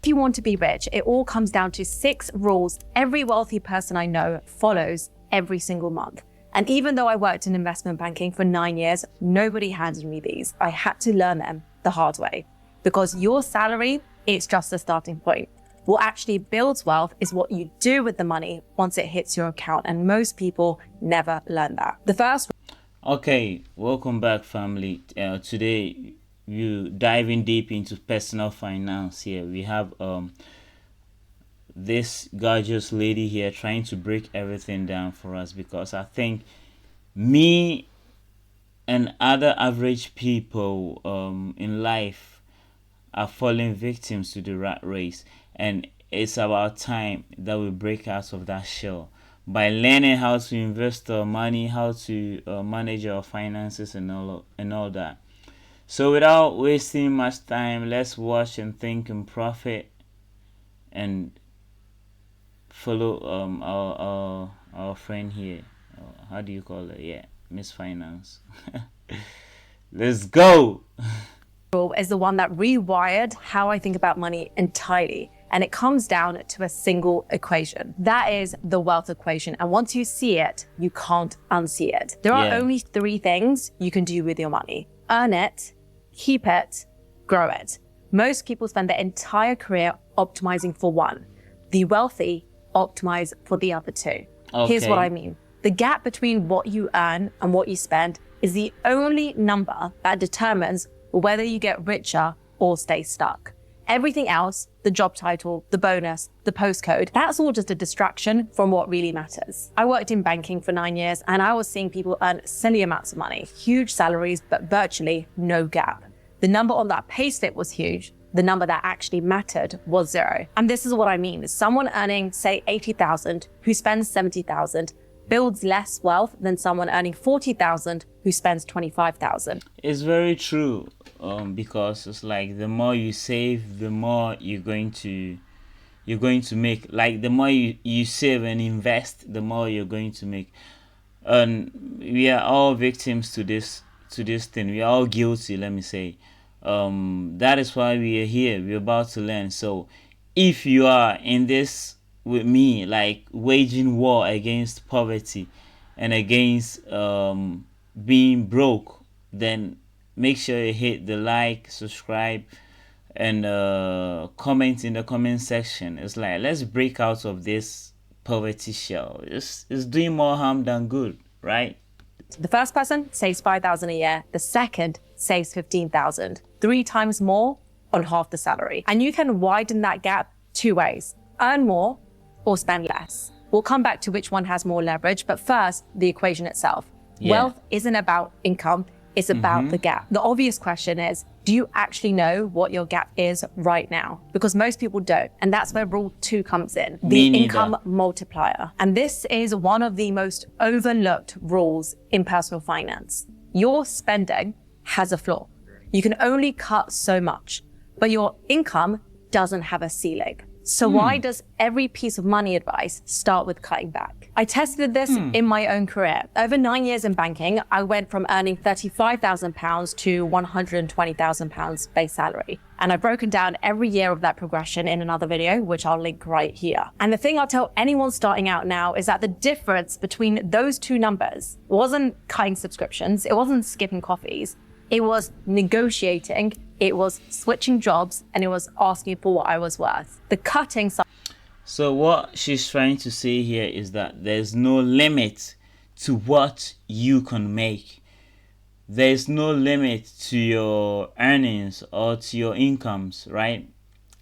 If you want to be rich, it all comes down to 6 rules every wealthy person I know follows every single month. And even though I worked in investment banking for 9 years, nobody handed me these. I had to learn them the hard way, because your salary, it's just a starting point. What actually builds wealth is what you do with the money once it hits your account. And most people never learn that. The first. Okay, welcome back, family. Today, you diving deep into personal finance. Here we have this gorgeous lady here trying to break everything down for us, because I think me and other average people in life are falling victims to the rat race, and it's about time that we break out of that shell by learning how to invest our money, how to manage our finances, and all that. So without wasting much time, let's watch and think and profit and follow our friend here. How do you call it? Yeah, Miss Finance. Let's go. Is the one that rewired how I think about money entirely. And it comes down to a single equation. That is the wealth equation. And once you see it, you can't unsee it. There are only 3 things you can do with your money: earn it, keep it, grow it. Most people spend their entire career optimizing for one. The wealthy optimize for the other 2. Okay. Here's what I mean. The gap between what you earn and what you spend is the only number that determines whether you get richer or stay stuck. Everything else, the job title, the bonus, the postcode, that's all just a distraction from what really matters. I worked in banking for 9 years, and I was seeing people earn silly amounts of money, huge salaries, but virtually no gap. The number on that payslip was huge. The number that actually mattered was 0. And this is what I mean. Someone earning, say, 80,000 who spends 70,000 builds less wealth than someone earning 40,000 who spends 25,000. It's very true, because it's like the more you save, the more you're going to make. Like the more you save and invest, the more you're going to make. And we are all victims to this thing. We are all guilty, let me say. That is why we are here. We're about to learn. So if you are in this with me, like waging war against poverty and against being broke, then make sure you hit the like, subscribe, and comment in the comment section. It's like, let's break out of this poverty shell. It's doing more harm than good, right? The first person saves 5,000 a year. The second saves 15,000, 3 times more on half the salary. And you can widen that gap 2 ways: earn more or spend less. We'll come back to which one has more leverage, but first, the equation itself. Yeah. Wealth isn't about income, it's about the gap. The obvious question is, do you actually know what your gap is right now? Because most people don't. And that's where rule 2 comes in, the income multiplier. And this is one of the most overlooked rules in personal finance. Your spending has a floor. You can only cut so much, but your income doesn't have a ceiling. So why does every piece of money advice start with cutting back? I tested this in my own career. Over 9 years in banking, I went from earning £35,000 to £120,000 base salary. And I've broken down every year of that progression in another video, which I'll link right here. And the thing I'll tell anyone starting out now is that the difference between those 2 numbers wasn't cutting subscriptions, it wasn't skipping coffees, it was negotiating, it was switching jobs, and it was asking for what I was worth. The cutting side. So what she's trying to say here is that there's no limit to what you can make. There's no limit to your earnings or to your incomes, right?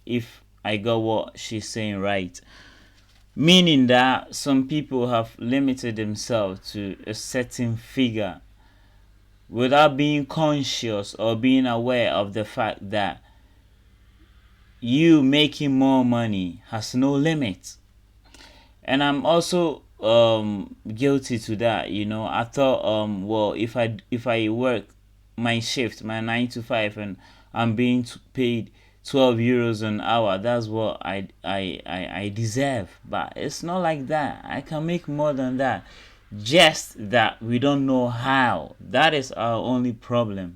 If I got what she's saying right. Meaning that some people have limited themselves to a certain figure without being conscious or being aware of the fact that you making more money has no limit. And I'm also guilty to that. I thought well, if I work my shift, my 9 to 5, and I'm being paid 12 euros an hour, that's what I deserve. But it's not like that. I can make more than that. Just that we don't know how. That is our only problem.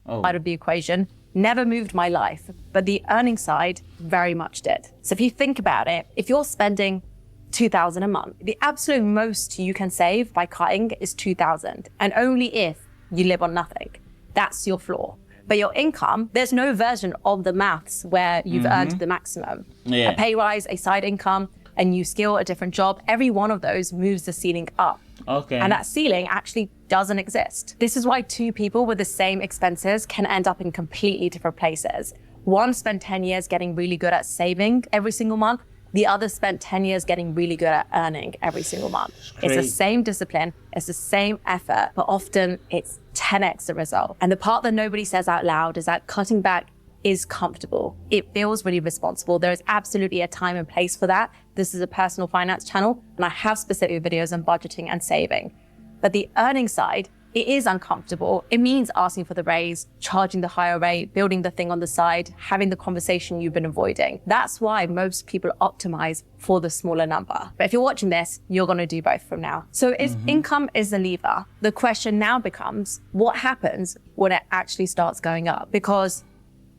Side of the equation never moved my life, but the earning side very much did. So if you think about it, if you're spending $2,000 a month, the absolute most you can save by cutting is $2,000, and only if you live on nothing. That's your floor. But your income, there's no version of the maths where you've earned the maximum. Yeah. A pay rise, a side income, a new skill, a different job, every one of those moves the ceiling up. Okay. And that ceiling actually doesn't exist. This is why two people with the same expenses can end up in completely different places. One spent 10 years getting really good at saving every single month. The other spent 10 years getting really good at earning every single month. It's the same discipline, it's the same effort, but often it's 10x the result. And the part that nobody says out loud is that cutting back is comfortable. It feels really responsible. There is absolutely a time and place for that. This is a personal finance channel, and I have specific videos on budgeting and saving. But the earning side, it is uncomfortable. It means asking for the raise, charging the higher rate, building the thing on the side, having the conversation you've been avoiding. That's why most people optimize for the smaller number. But if you're watching this, you're gonna do both from now. So if income is the lever, the question now becomes, what happens when it actually starts going up? Because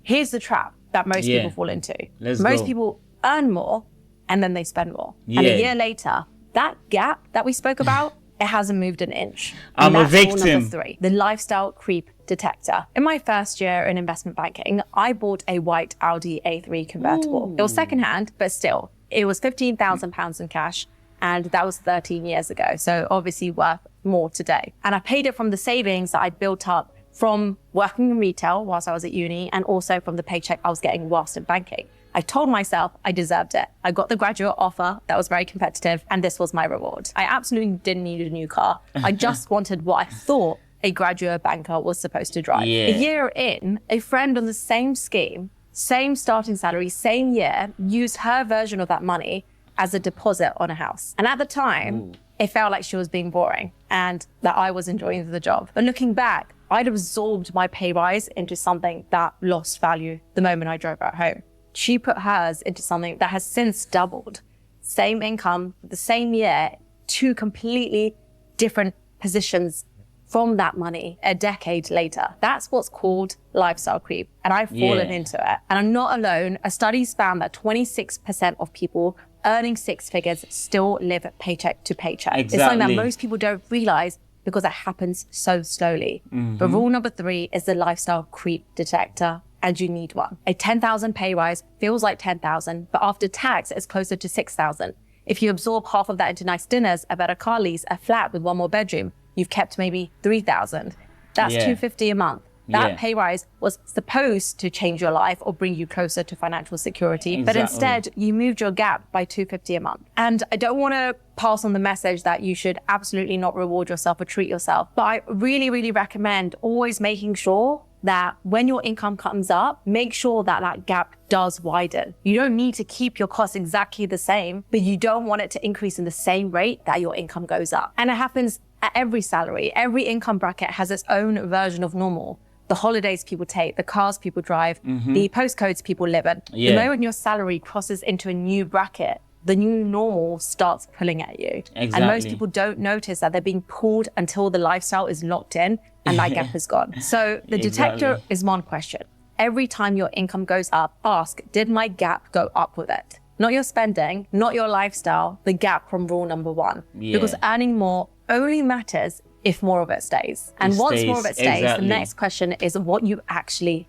here's the trap that most people fall into. Most people earn more and then they spend more. And a year later, that gap that we spoke about, it hasn't moved an inch. I'm a victim. Rule number 3, the lifestyle creep detector. In my first year in investment banking, I bought a white Audi A3 convertible. It was secondhand, but still, it was £15,000 in cash. And that was 13 years ago. So obviously worth more today. And I paid it from the savings that I'd built up from working in retail whilst I was at uni, and also from the paycheck I was getting whilst in banking. I told myself I deserved it. I got the graduate offer that was very competitive, and this was my reward. I absolutely didn't need a new car. I just wanted what I thought a graduate banker was supposed to drive. Yeah. A year in, a friend on the same scheme, same starting salary, same year, used her version of that money as a deposit on a house. And at the time, it felt like she was being boring and that I was enjoying the job. But looking back, I'd absorbed my pay rise into something that lost value the moment I drove her home. She put hers into something that has since doubled. Same income, the same year, two completely different positions from that money a decade later. That's what's called lifestyle creep. And I've fallen into it. And I'm not alone. A study's found that 26% of people earning six figures still live paycheck to paycheck. It's something that most people don't realize because it happens so slowly. But rule number 3 is the lifestyle creep detector. And you need one. A 10,000 pay rise feels like 10,000, but after tax, it's closer to 6,000. If you absorb half of that into nice dinners, a better car lease, a flat with one more bedroom, you've kept maybe 3,000. That's $250 a month. That pay rise was supposed to change your life or bring you closer to financial security, but instead you moved your gap by $250 a month. And I don't want to pass on the message that you should absolutely not reward yourself or treat yourself, but I really, really recommend always making sure that when your income comes up, make sure that that gap does widen. You don't need to keep your costs exactly the same, but you don't want it to increase in the same rate that your income goes up. And it happens at every salary. Every income bracket has its own version of normal. The holidays people take, the cars people drive, the postcodes people live in. The moment your salary crosses into a new bracket, the new normal starts pulling at you. And most people don't notice that they're being pulled until the lifestyle is locked in and that gap is gone. So the detector is one question. Every time your income goes up, ask, did my gap go up with it? Not your spending, not your lifestyle, the gap from rule number 1. Because earning more only matters if more of it stays. And once more of it stays, the next question is what you actually...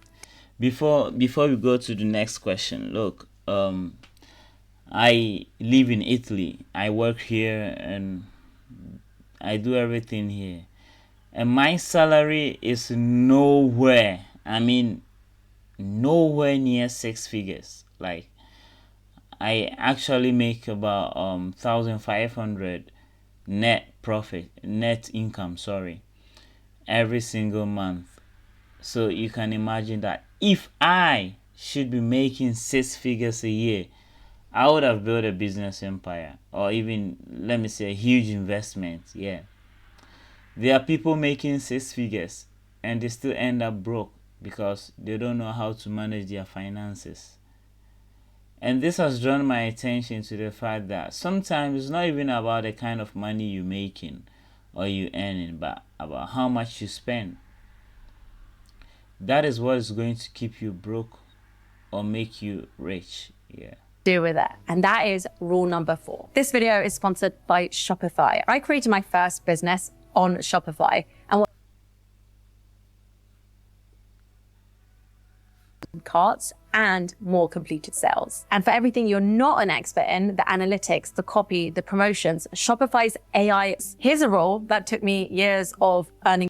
Before we go to the next question, look, I live in Italy. I work here and I do everything here. And my salary is nowhere near 6 figures. Like, I actually make about 1,500 net income, every single month. So you can imagine that if I should be making 6 figures a year, I would have built a business empire, or even, let me say, a huge investment. There are people making 6 figures and they still end up broke because they don't know how to manage their finances. And this has drawn my attention to the fact that sometimes it's not even about the kind of money you're making or you earning, but about how much you spend. That is what is going to keep you broke or make you rich. Yeah. Do with it. And that is rule number 4. This video is sponsored by Shopify. I created my first business on Shopify, and carts and more completed sales. And for everything you're not an expert in, the analytics, the copy, the promotions, Shopify's AI. Here's a rule that took me years of earning.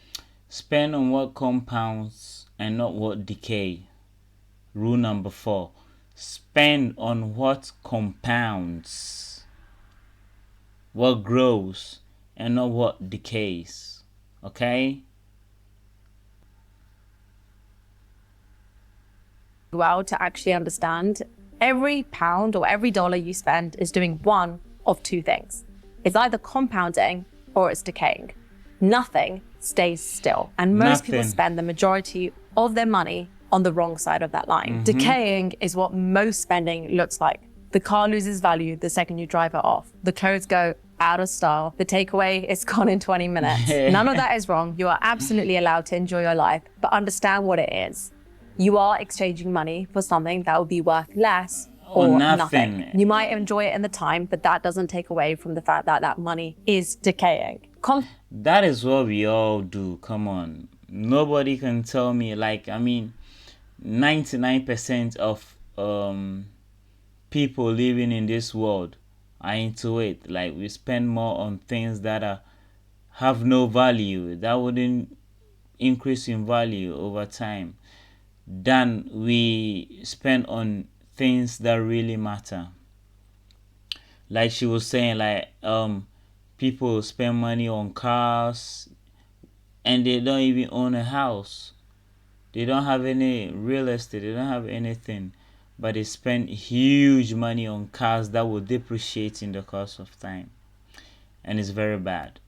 Spend on what compounds and not what decay. Rule number 4. Spend on what compounds, what grows, and not what decays. Okay? Well, to actually understand, every pound or every dollar you spend is doing one of 2 things. It's either compounding or it's decaying. Nothing stays still. And most people spend the majority of their money on the wrong side of that line. Decaying is what most spending looks like. The car loses value the second you drive it off. The clothes go out of style. The takeaway is gone in 20 minutes. None of that is wrong. You are absolutely allowed to enjoy your life, but understand what it is. You are exchanging money for something that will be worth less or nothing. You might enjoy it in the time, but that doesn't take away from the fact that that money is decaying. That is what we all do. Come on. Nobody can tell me, 99% of people living in this world are into it. Like, we spend more on things that have no value, that wouldn't increase in value over time, than we spend on things that really matter. Like she was saying, people spend money on cars and they don't even own a house. They don't have any real estate, they don't have anything, but they spend huge money on cars that will depreciate in the course of time. And it's very bad.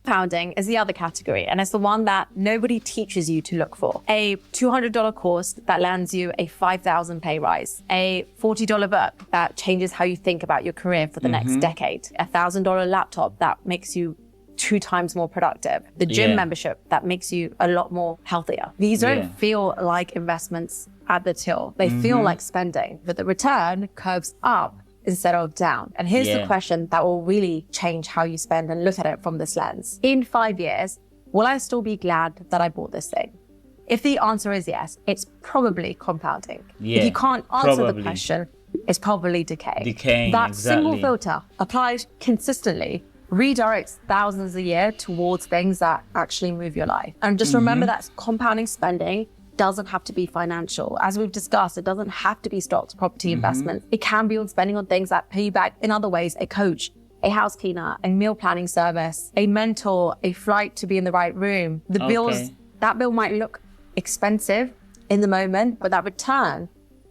Compounding is the other category, and it's the one that nobody teaches you to look for. A $200 course that lands you a $5,000 pay rise. A $40 book that changes how you think about your career for the next decade. A $1,000 laptop that makes you 2 times more productive. The gym membership that makes you a lot more healthier. These don't feel like investments at the till. They feel like spending, but the return curves up instead of down. And here's the question that will really change how you spend and look at it from this lens. In 5 years, will I still be glad that I bought this thing? If the answer is yes, it's probably compounding. If you can't answer the question, it's probably decaying. That single filter applied consistently redirects thousands a year towards things that actually move your life. And just remember that compounding spending doesn't have to be financial. As we've discussed, it doesn't have to be stocks, property investments. It can be on spending on things that pay you back in other ways: a coach, a house cleaner, a meal planning service, a mentor, a flight to be in the right room. The bills, that bill might look expensive in the moment, but that return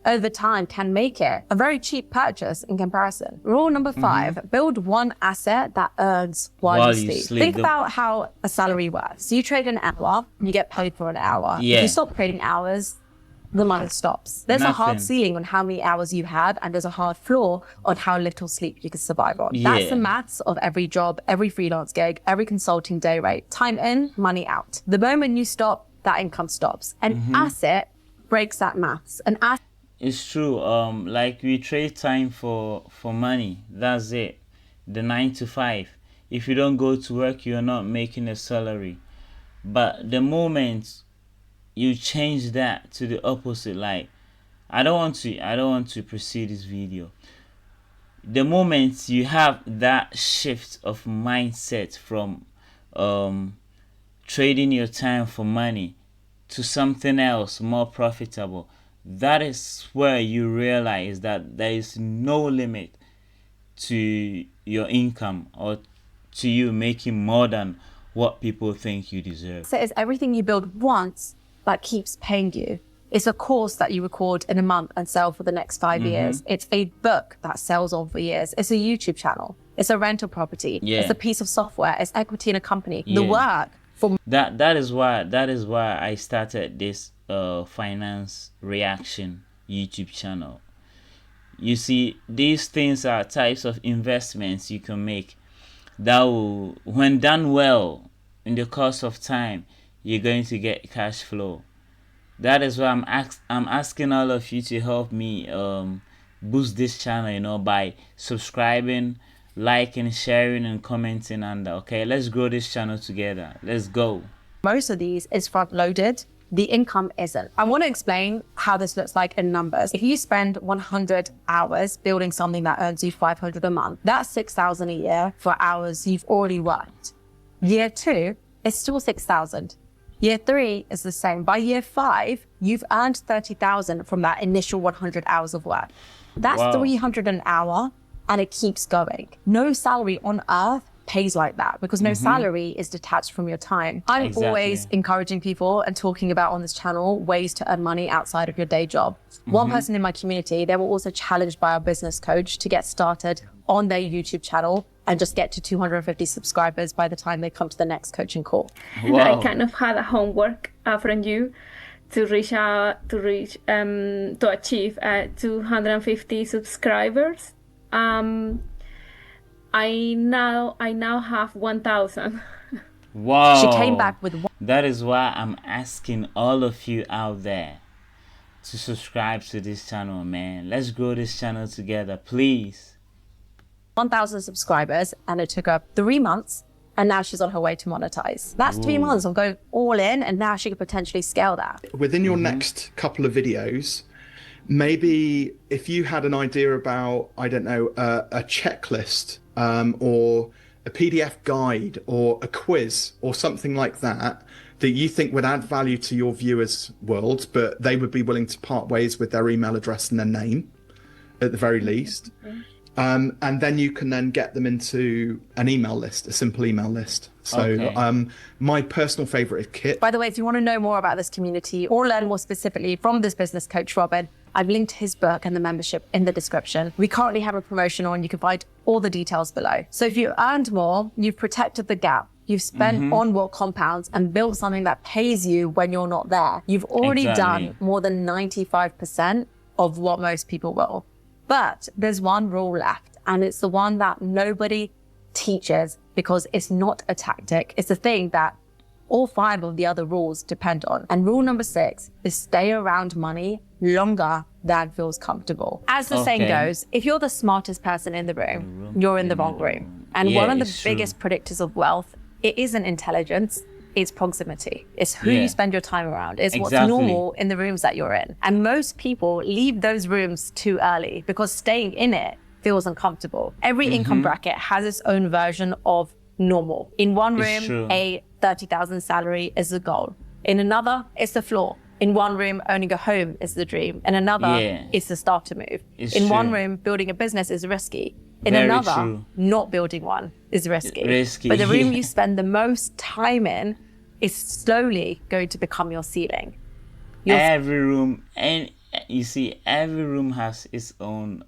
over time can make it a very cheap purchase in comparison. Rule number 5, build one asset that earns while you sleep. Think about how a salary works. So you trade an hour, you get paid for an hour. If you stop trading hours, the money stops. There's a hard ceiling on how many hours you have, and there's a hard floor on how little sleep you can survive on. That's the maths of every job, every freelance gig, every consulting day rate. Time in, money out. The moment you stop, that income stops. An asset breaks that maths. It's true. Like, we trade time for money. That's it. The 9 to 5. If you don't go to work, you're not making a salary. But the moment you change that to the opposite, like, I don't want to proceed this video. The moment you have that shift of mindset from trading your time for money to something else more profitable, that is where you realize that there is no limit to your income or to you making more than what people think you deserve. So it's everything you build once that keeps paying you. It's a course that you record in a month and sell for the next 5 years. It's a book that sells over years. It's a YouTube channel. It's a rental property. It's a piece of software. It's equity in a company. The work for that is why I started this finance reaction YouTube channel. You see, these things are types of investments you can make that will, when done well in the course of time, you're going to get cash flow. That is why I'm asking all of you to help me boost this channel, by subscribing, liking, sharing, and commenting under. Okay, let's grow this channel together. Let's go. Most of these is front loaded. The income isn't. I want to explain how this looks like in numbers. If you spend 100 hours building something that earns you 500 a month, that's 6,000 a year for hours you've already worked. Year 2 is still 6,000. Year 3 is the same. By year 5, you've earned 30,000 from that initial 100 hours of work. That's Wow. 300 an hour, and it keeps going. No salary on earth pays like that because no salary is detached from your time. I'm Exactly. always encouraging people and talking about on this channel ways to earn money outside of your day job. One person in my community, they were also challenged by our business coach to get started on their YouTube channel and just get to 250 subscribers by the time they come to the next coaching call. Wow. I kind of had a homework from you to achieve 250 subscribers. I now have 1,000. Wow. She came back with That is why I'm asking all of you out there to subscribe to this channel, man. Let's grow this channel together, please. 1,000 subscribers, and it took her 3 months, and now she's on her way to monetize. That's 3 months of going all in, and now she could potentially scale that. Within your next couple of videos, maybe if you had an idea about, I don't know, a checklist or a PDF guide or a quiz or something like that, that you think would add value to your viewers' world, but they would be willing to part ways with their email address and their name at the very least. And then you can then get them into an email list, a simple email list. So Okay. my personal favorite is Kit. By the way, if you want to know more about this community or learn more specifically from this business coach, Robin, I've linked his book and the membership in the description. We currently have a promotion on. You can find all the details below. So if you earned more, you've protected the gap, you've spent on what compounds and built something that pays you when you're not there. You've already Exactly. done more than 95% of what most people will. But there's one rule left, and it's the one that nobody teaches because it's not a tactic. It's a thing that all 5 of the other rules depend on. And rule number 6 is stay around money longer than feels comfortable. As the saying Okay. goes, if you're the smartest person in the room, you're in the wrong room. And Yeah, one of the it's true. biggest predictors of wealth, it isn't intelligence, it's proximity. It's who Yeah. you spend your time around. It's what's Exactly. normal in the rooms that you're in. And most people leave those rooms too early because staying in it feels uncomfortable. Every income bracket has its own version of normal. In one It's room, true. a 30,000 salary is the goal. In another, it's the floor. In one room, owning a home is the dream. In another, Yeah. it's the starter move. It's In one true. room, building a business is risky. In Very another, true. not building one is risky. Risky, But the room yeah. you spend the most time in is slowly going to become your ceiling. Your Every room, and you see, every room has its own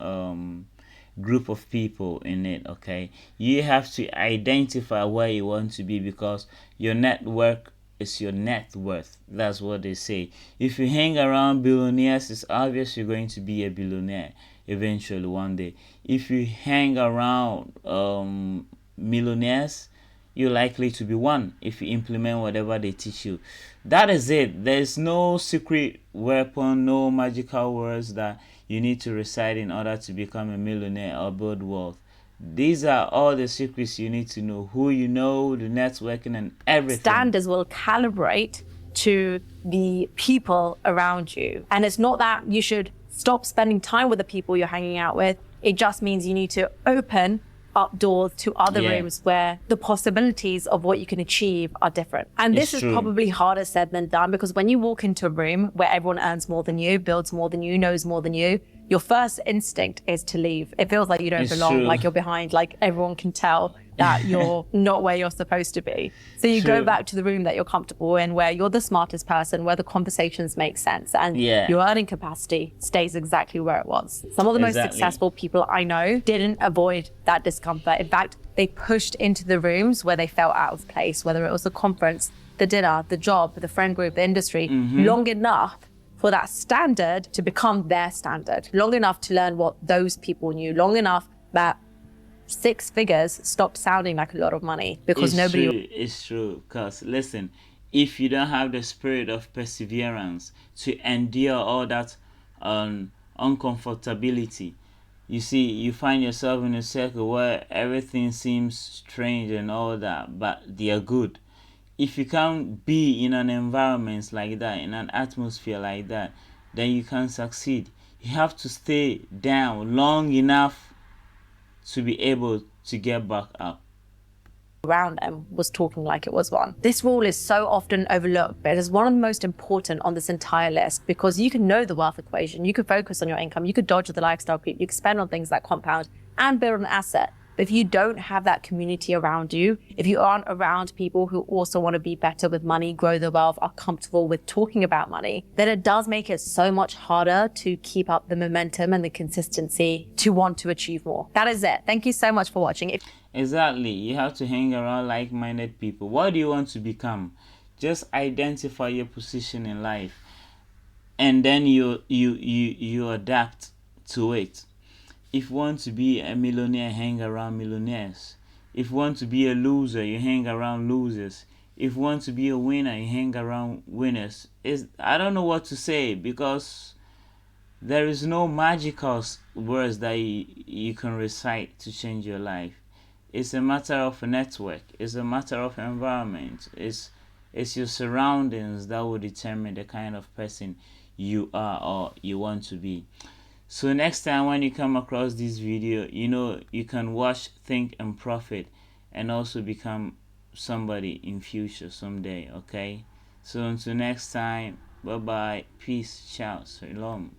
group of people in it. Okay, you have to identify where you want to be because your network is your net worth. That's what they say. If you hang around billionaires, it's obvious you're going to be a billionaire eventually one day. If you hang around millionaires, you're likely to be one if you implement whatever they teach you. That is it. There's no secret weapon, no magical words that you need to recite in order to become a millionaire or build wealth. These are all the secrets you need to know. Who you know, the networking, and everything. standards will calibrate to the people around you. And it's not that you should stop spending time with the people you're hanging out with. It just means you need to open up doors to other Yeah. rooms where the possibilities of what you can achieve are different. And this It's is true. probably harder said than done because when you walk into a room where everyone earns more than you, builds more than you, knows more than you, your first instinct is to leave. It feels like you don't It's belong, true. like you're behind, like everyone can tell that you're not where you're supposed to be. So you go True. back to the room that you're comfortable in, where you're the smartest person, where the conversations make sense, and Yeah. your earning capacity stays exactly where it was. Some of the most Exactly. successful people I know didn't avoid that discomfort. In fact, they pushed into the rooms where they felt out of place, whether it was the conference, the dinner, the job, the friend group, the industry, long enough for that standard to become their standard, long enough to learn what those people knew, long enough that 6 figures stopped sounding like a lot of money because It's nobody true. It's true. Cause listen, if you don't have the spirit of perseverance to endure all that uncomfortability, you see, you find yourself in a circle where everything seems strange and all that, but they are good. If you can't be in an environment like that, in an atmosphere like that, then you can't succeed. You have to stay down long enough to be able to get back up. Around them was talking like it was one. This rule is so often overlooked, but it is one of the most important on this entire list, because you can know the wealth equation, you could focus on your income, you could dodge the lifestyle creep, you could spend on things that compound and build an asset. But if you don't have that community around you, if you aren't around people who also want to be better with money, grow their wealth, are comfortable with talking about money, then it does make it so much harder to keep up the momentum and the consistency to want to achieve more. That is it. Thank you so much for watching. Exactly. You have to hang around like-minded people. What do you want to become? Just identify your position in life, and then you adapt to it. If you want to be a millionaire, hang around millionaires. If you want to be a loser, you hang around losers. If you want to be a winner, you hang around winners. I don't know what to say, because there is no magical words that you can recite to change your life. It's a matter of a network. It's a matter of environment. It's your surroundings that will determine the kind of person you are or you want to be. So next time when you come across this video, you can watch, think, and profit, and also become somebody in future someday. Okay, so until next time, bye bye, peace, ciao, shalom.